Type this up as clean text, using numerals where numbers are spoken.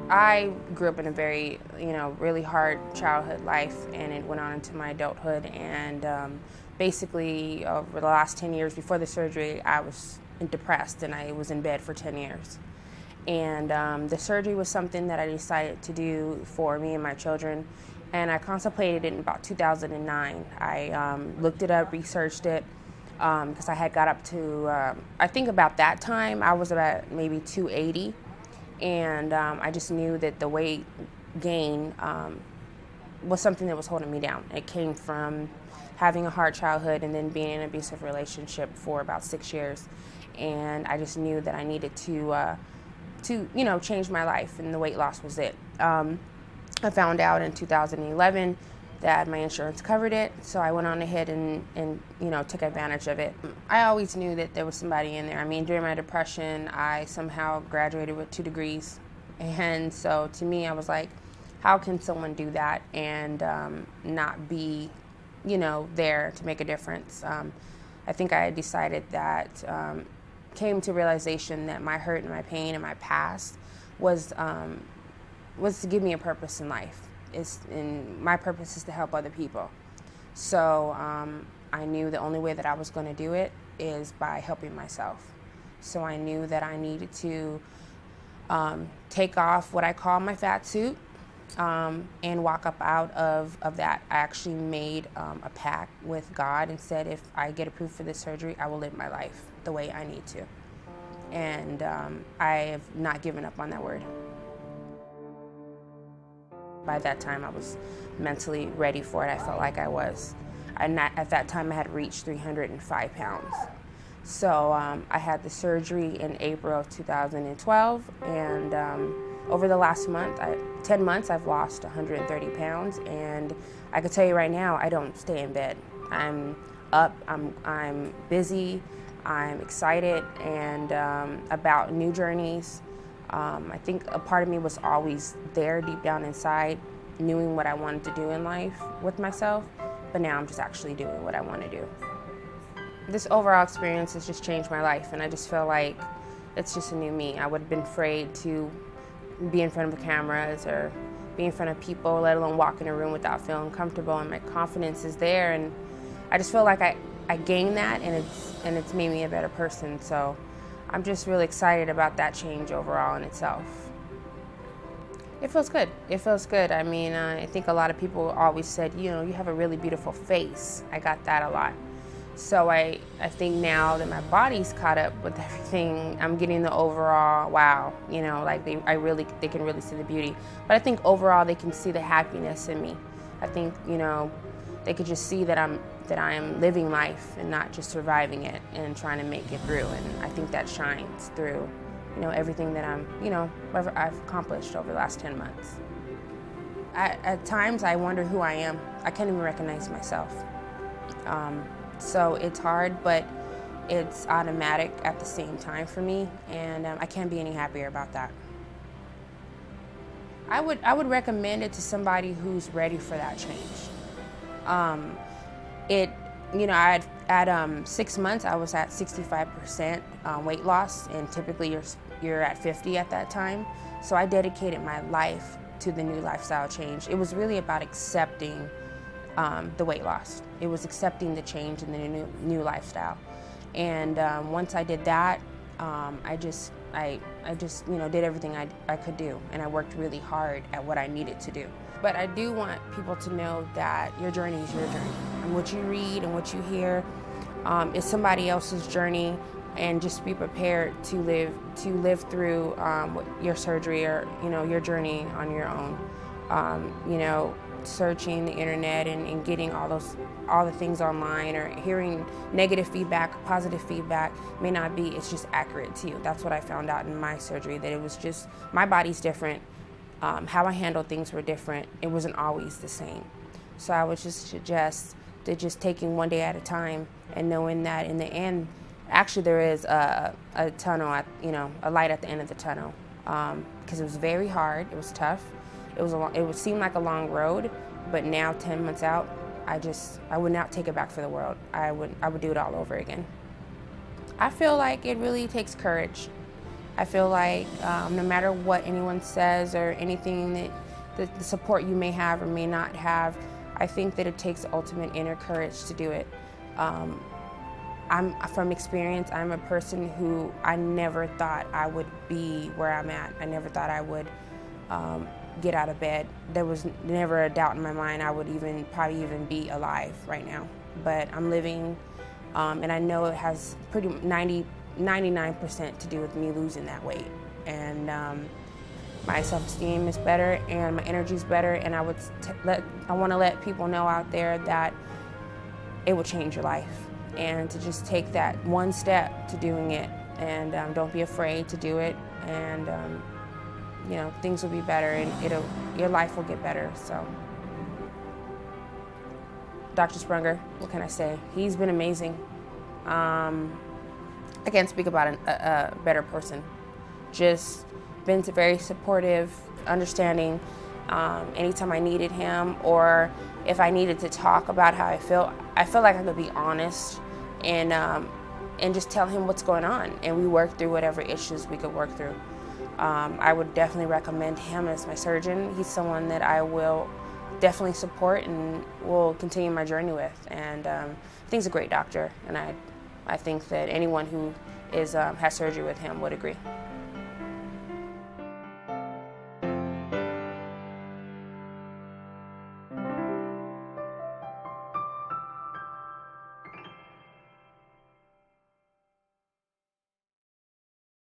I grew up in a very, really hard childhood life, and it went on into my adulthood. And basically, over the last 10 years before the surgery, I was depressed, and I was in bed for 10 years. And the surgery was something that I decided to do for me and my children. And I contemplated it in about 2009. I looked it up, researched it, because I had got up to, I think about that time, I was about maybe 280. And I just knew that the weight gain was something that was holding me down. It came from having a hard childhood and then being in an abusive relationship for about 6 years. And I just knew that I needed to change my life, and the weight loss was it. I found out in 2011 that my insurance covered it, so I went on ahead and took advantage of it. I always knew that there was somebody in there. I mean, during my depression, I somehow graduated with 2 degrees, and so to me, I was like, how can someone do that and not be, there to make a difference? I think I decided that, came to realization that my hurt and my pain and my past was to give me a purpose in life. And my purpose is to help other people. So I knew the only way that I was going to do it is by helping myself. So I knew that I needed to take off what I call my fat suit and walk up out of that. I actually made a pact with God and said, if I get approved for this surgery, I will live my life the way I need to. And I have not given up on that word. By that time, I was mentally ready for it. I felt like I was. At that time, I had reached 305 pounds. So I had the surgery in April of 2012, and over the last 10 months, I've lost 130 pounds, and I can tell you right now, I don't stay in bed. I'm up, I'm busy, I'm excited, and about new journeys. I think a part of me was always there deep down inside, knowing what I wanted to do in life with myself, but now I'm just actually doing what I want to do. This overall experience has just changed my life, and I just feel like it's just a new me. I would have been afraid to be in front of the cameras or be in front of people, let alone walk in a room without feeling comfortable, and my confidence is there, and I just feel like I gained that, and it's made me a better person. So I'm just really excited about that change overall in itself. It feels good. It feels good. I mean, I think a lot of people always said, you have a really beautiful face. I got that a lot. So I think now that my body's caught up with everything, I'm getting the overall wow. Like they can really see the beauty. But I think overall they can see the happiness in me. I think they could just see that I am living life and not just surviving it and trying to make it through. And I think that shines through, everything that I've accomplished over the last 10 months. At times I wonder who I am. I can't even recognize myself. So it's hard, but it's automatic at the same time for me, and I can't be any happier about that. I would recommend it to somebody who's ready for that change. At 6 months, I was at 65% weight loss, and typically you're at 50 at that time. So I dedicated my life to the new lifestyle change. It was really about accepting the weight loss. It was accepting the change in the new lifestyle. And once I did that, I just did everything I could do, and I worked really hard at what I needed to do. But I do want people to know that your journey is your journey, and what you read and what you hear is somebody else's journey, and just be prepared to live through your surgery or your journey on your own. Searching the internet and getting all the things online, or hearing negative feedback, positive feedback may not be, it's just accurate to you. That's what I found out in my surgery, that it was just, my body's different, how I handled things were different. It wasn't always the same. So I would just suggest that just taking one day at a time, and knowing that in the end, actually there is a tunnel, a light at the end of the tunnel, because it was very hard, it was tough. It would seem like a long road, but now 10 months out, I would not take it back for the world. I would do it all over again. I feel like it really takes courage. I feel like no matter what anyone says or anything that the support you may have or may not have, I think that it takes ultimate inner courage to do it. From experience, I'm a person who I never thought I would be where I'm at. I never thought I would get out of bed. There was never a doubt in my mind I would probably even be alive right now. But I'm living, and I know it has 99% to do with me losing that weight. And my self-esteem is better and my energy is better, and I want to let people know out there that it will change your life, and to just take that one step to doing it, and don't be afraid to do it, and you know, things will be better, and your life will get better. So Dr. Sprunger, what can I say? He's been amazing. I can't speak about a better person. Just been very supportive, understanding. Anytime I needed him, or if I needed to talk about how I felt like I could be honest and just tell him what's going on, and we work through whatever issues we could work through. I would definitely recommend him as my surgeon. He's someone that I will definitely support and will continue my journey with. And I think he's a great doctor, and I think that anyone who has surgery with him would agree.